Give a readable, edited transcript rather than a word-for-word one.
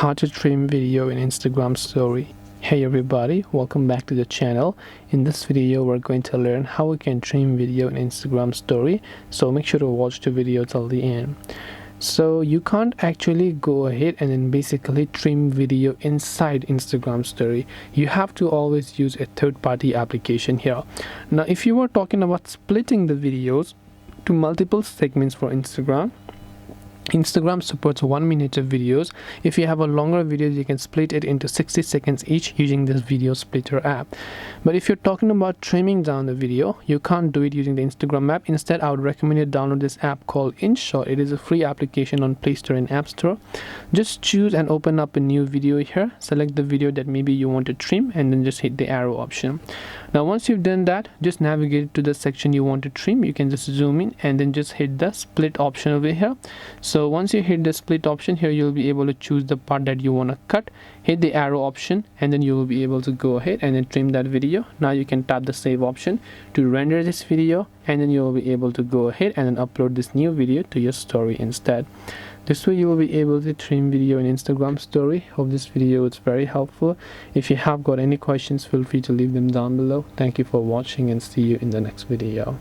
how to trim video in Instagram story. Hey everybody, welcome back to the channel. In this video we're going to learn how we can trim video in Instagram story, so make sure to watch the video till the end. So you can't actually go ahead and then basically trim video inside Instagram story. You have to always use a third-party application here. Now if you were talking about splitting the videos to multiple segments for Instagram supports 1 minute of videos. If you have a longer video, you can split it into 60 seconds each using this video splitter app. But if you're talking about trimming down the video, you can't do it using the Instagram app. Instead, I would recommend you download this app called InShot. It is a free application on Play Store and App Store. Just choose and open up a new video here. Select the video that maybe you want to trim and then just hit the arrow option. Now once you've done that, just navigate to the section you want to trim. You can just zoom in and then just hit the split option over here. So once you hit the split option here, you'll be able to choose the part that you want to cut, hit the arrow option, and then you will be able to go ahead and then trim that video. Now you can tap the save option to render this video, and then you will be able to go ahead and then upload this new video to your story instead. This way you will be able to trim video in Instagram story. Hope this video was very helpful. If you have got any questions, feel free to leave them down below. Thank you for watching and see you in the next video.